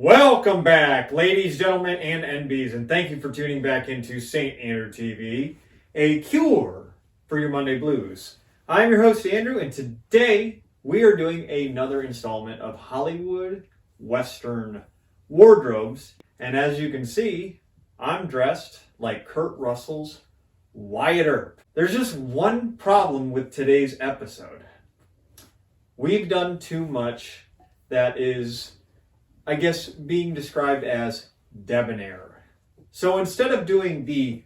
Welcome back, ladies, gentlemen, and NBs, and thank you for tuning back into St. Andrew TV, a cure for your Monday blues. I'm your host, Andrew, and today we are doing another installment of Hollywood Western wardrobes. And as you can see, I'm dressed like Kurt Russell's Wyatt Earp. There's just one problem with today's episode. We've done too much that is, I guess, being described as debonair. So instead of doing the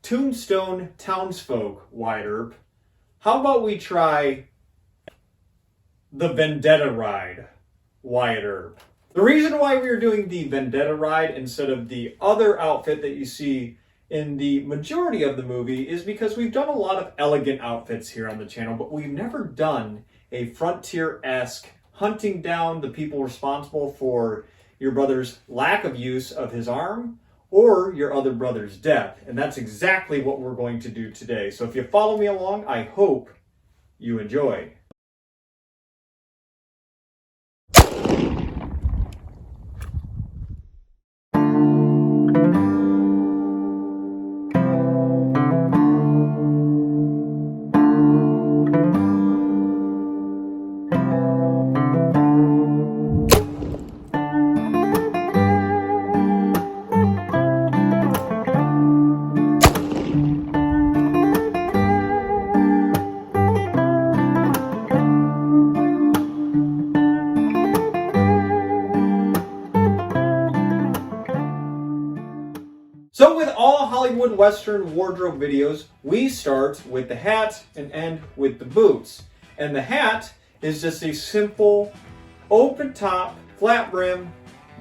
Tombstone townsfolk Wyatt Earp, how about we try the Vendetta Ride Wyatt Earp? The reason why we are doing the Vendetta Ride instead of the other outfit that you see in the majority of the movie is because we've done a lot of elegant outfits here on the channel, but we've never done a frontier-esque hunting down the people responsible for your brother's lack of use of his arm or your other brother's death. And that's exactly what we're going to do today. So if you follow me along, I hope you enjoy. So with all Hollywood Western wardrobe videos, we start with the hat and end with the boots. And the hat is just a simple, open top, flat brim,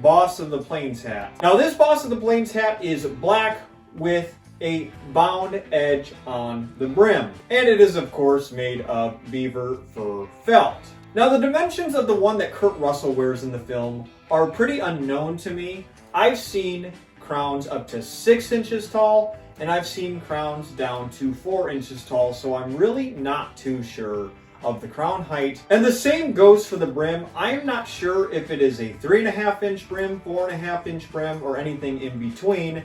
Boss of the Plains hat. Now this Boss of the Plains hat is black with a bound edge on the brim. And it is of course made of beaver fur felt. Now the dimensions of the one that Kurt Russell wears in the film are pretty unknown to me. I've seen crowns up to 6 inches tall, and I've seen crowns down to 4 inches tall, so I'm really not too sure of the crown height. And the same goes for the brim. I'm not sure if it is a 3.5 inch brim, 4.5 inch brim, or anything in between.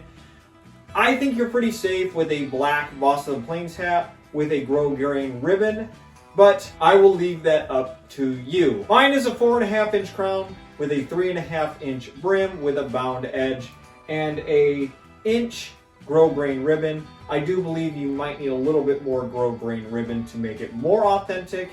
I think you're pretty safe with a black Boss of the Plains hat with a grosgrain ribbon, but I will leave that up to you. Mine is a 4.5 inch crown with a 3.5 inch brim with a bound edge and a inch grosgrain ribbon. I do believe you might need a little bit more grosgrain ribbon to make it more authentic.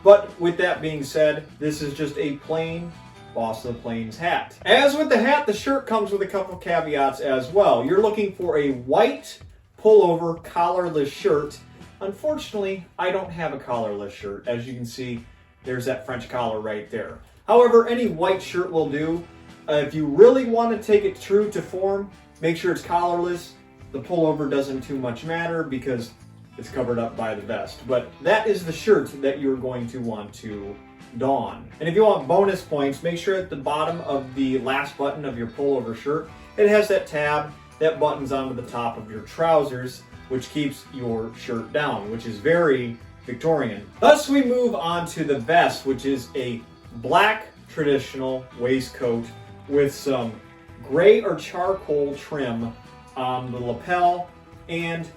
But with that being said, this is just a plain Boss of the Plains hat. As with the hat, the shirt comes with a couple caveats as well. You're looking for a white pullover collarless shirt. Unfortunately, I don't have a collarless shirt. As you can see, there's that French collar right there. However, any white shirt will do. If you really want to take it true to form, make sure it's collarless. The pullover doesn't too much matter because it's covered up by the vest. But that is the shirt that you're going to want to don. And if you want bonus points, make sure at the bottom of the last button of your pullover shirt, it has that tab that buttons onto the top of your trousers, which keeps your shirt down, which is very Victorian. Thus, we move on to the vest, which is a black traditional waistcoat with some gray or charcoal trim on the lapel and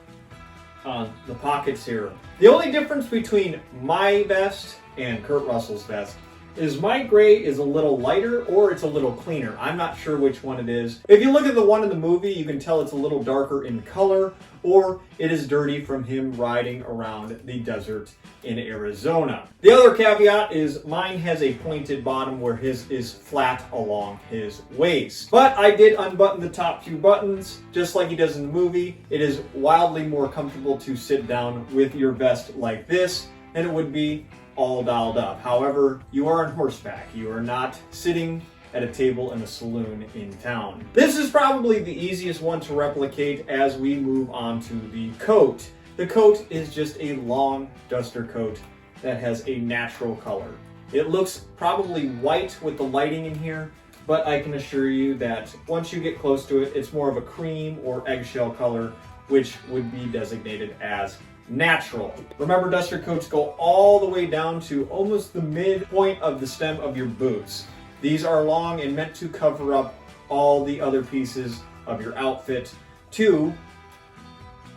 on the pockets here. The only difference between my vest and Kurt Russell's vest is my gray is a little lighter or it's a little cleaner. I'm not sure which one it is. If you look at the one in the movie, you can tell it's a little darker in color, or it is dirty from him riding around the desert in Arizona. The other caveat is mine has a pointed bottom where his is flat along his waist. But I did unbutton the top few buttons, just like he does in the movie. It is wildly more comfortable to sit down with your vest like this than it would be all dialed up. However, you are on horseback. You are not sitting at a table in a saloon in town. This is probably the easiest one to replicate as we move on to the coat. The coat is just a long duster coat that has a natural color. It looks probably white with the lighting in here, but I can assure you that once you get close to it, it's more of a cream or eggshell color, which would be designated as natural. Remember, duster coats go all the way down to almost the midpoint of the stem of your boots. These are long and meant to cover up all the other pieces of your outfit to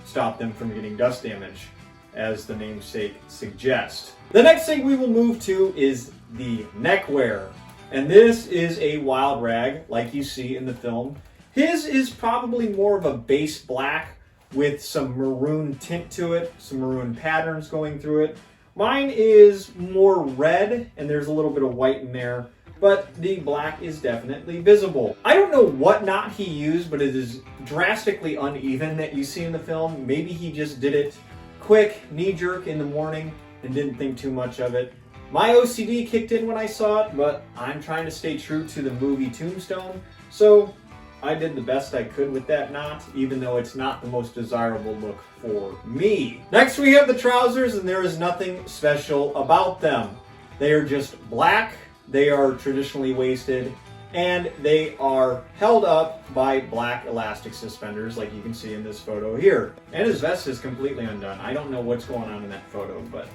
stop them from getting dust damage, as the namesake suggests. The next thing we will move to is the neckwear. And this is a wild rag, like you see in the film. His is probably more of a base black with some maroon tint to it, some maroon patterns going through it. Mine is more red, and there's a little bit of white in there, but the black is definitely visible. I don't know what knot he used, but it is drastically uneven that you see in the film. Maybe he just did it quick, knee-jerk in the morning and didn't think too much of it. My OCD kicked in when I saw it, but I'm trying to stay true to the movie Tombstone, so I did the best I could with that knot, even though it's not the most desirable look for me. Next we have the trousers, and there is nothing special about them. They are just black, they are traditionally waisted, and they are held up by black elastic suspenders like you can see in this photo here. And his vest is completely undone. I don't know what's going on in that photo, but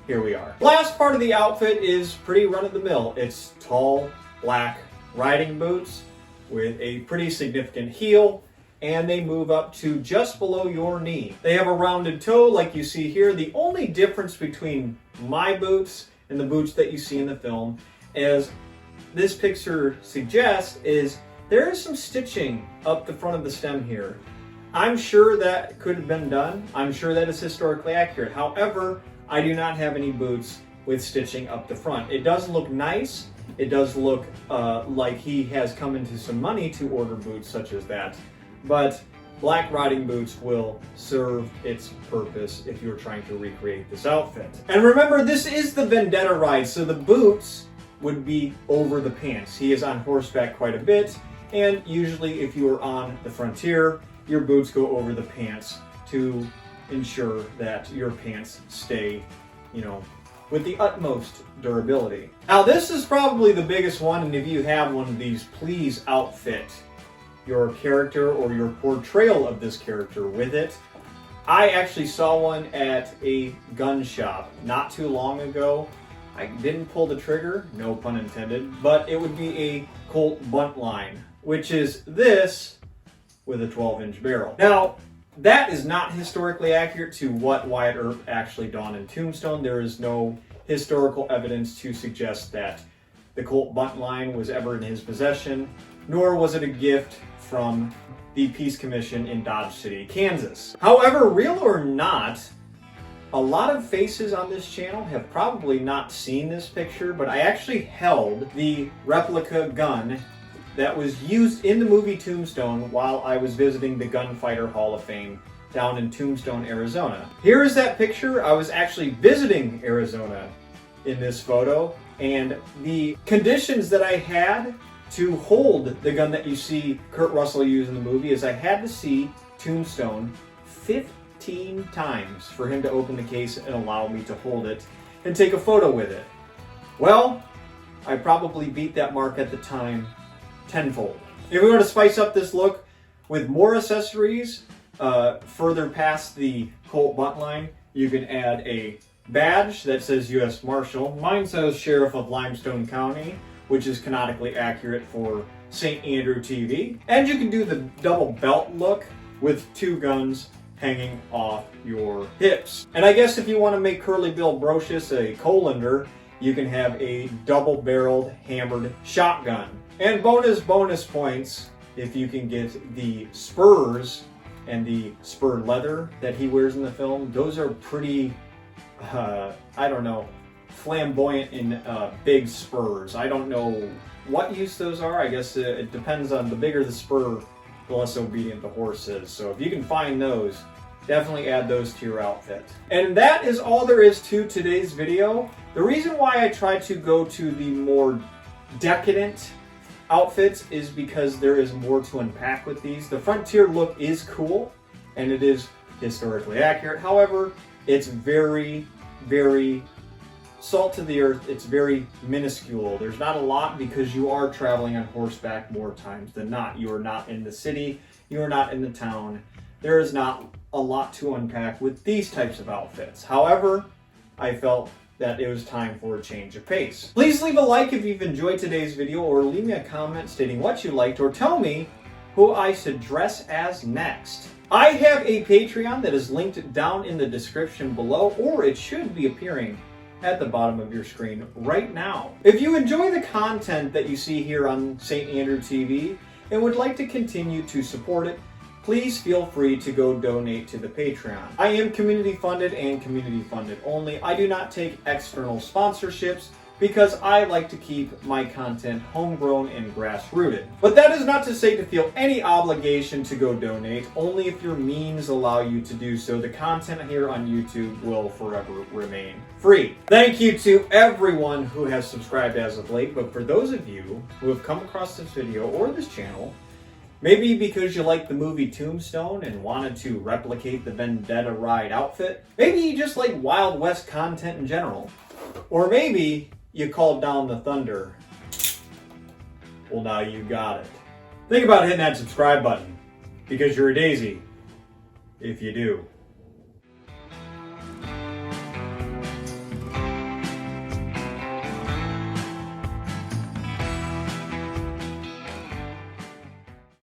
here we are. Last part of the outfit is pretty run-of-the-mill. It's tall, black riding boots with a pretty significant heel, and they move up to just below your knee. They have a rounded toe like you see here. The only difference between my boots and the boots that you see in the film, as this picture suggests, is there is some stitching up the front of the stem here. I'm sure that could have been done. I'm sure that is historically accurate. However, I do not have any boots with stitching up the front. It does look nice. It does look like he has come into some money to order boots such as that. But black riding boots will serve its purpose if you're trying to recreate this outfit. And remember, this is the Vendetta Ride, so the boots would be over the pants. He is on horseback quite a bit, and usually if you are on the frontier, your boots go over the pants to ensure that your pants stay, with the utmost durability. Now this is probably the biggest one, and if you have one of these, please outfit your character or your portrayal of this character with it. I actually saw one at a gun shop not too long ago. I didn't pull the trigger, no pun intended, but it would be a Colt buntline, which is this with a 12-inch barrel. Now, that is not historically accurate to what Wyatt Earp actually donned in Tombstone. There is no historical evidence to suggest that the Colt buntline was ever in his possession, nor was it a gift from the Peace Commission in Dodge City, Kansas. However, real or not, a lot of faces on this channel have probably not seen this picture, but I actually held the replica gun that was used in the movie Tombstone while I was visiting the Gunfighter Hall of Fame down in Tombstone, Arizona. Here is that picture. I was actually visiting Arizona in this photo, and the conditions that I had to hold the gun that you see Kurt Russell use in the movie is I had to see Tombstone 15 times for him to open the case and allow me to hold it and take a photo with it. Well, I probably beat that mark at the time tenfold. If we want to spice up this look with more accessories, further past the Colt buntline, you can add a badge that says U.S. Marshal. Mine says Sheriff of Limestone County, which is canonically accurate for St. Andrew TV. And you can do the double belt look with two guns hanging off your hips. And I guess if you want to make Curly Bill Brocious a colander, you can have a double-barreled hammered shotgun. And bonus points if you can get the spurs and the spur leather that he wears in the film. Those are pretty, flamboyant and big spurs. I don't know what use those are. I guess it depends on the bigger the spur, the less obedient the horse is. So if you can find those, definitely add those to your outfit. And that is all there is to today's video. The reason why I try to go to the more decadent outfits is because there is more to unpack with these. The frontier look is cool and it is historically accurate. However, it's very, very salt to the earth. It's very minuscule. There's not a lot because you are traveling on horseback more times than not. You are not in the city. You are not in the town. There is not a lot to unpack with these types of outfits. However, I felt that it was time for a change of pace. Please leave a like if you've enjoyed today's video, or leave me a comment stating what you liked, or tell me who I should dress as next. I have a Patreon that is linked down in the description below, or it should be appearing at the bottom of your screen right now. If you enjoy the content that you see here on St. Andrew TV and would like to continue to support it, please feel free to go donate to the Patreon. I am community funded and community funded only. I do not take external sponsorships because I like to keep my content homegrown and grassrooted. But that is not to say to feel any obligation to go donate, only if your means allow you to do so. The content here on YouTube will forever remain free. Thank you to everyone who has subscribed as of late, but for those of you who have come across this video or this channel, maybe because you like the movie Tombstone and wanted to replicate the Vendetta Ride outfit, maybe you just like Wild West content in general, or maybe you called down the thunder. Well, now you got it. Think about hitting that subscribe button, because you're a daisy if you do.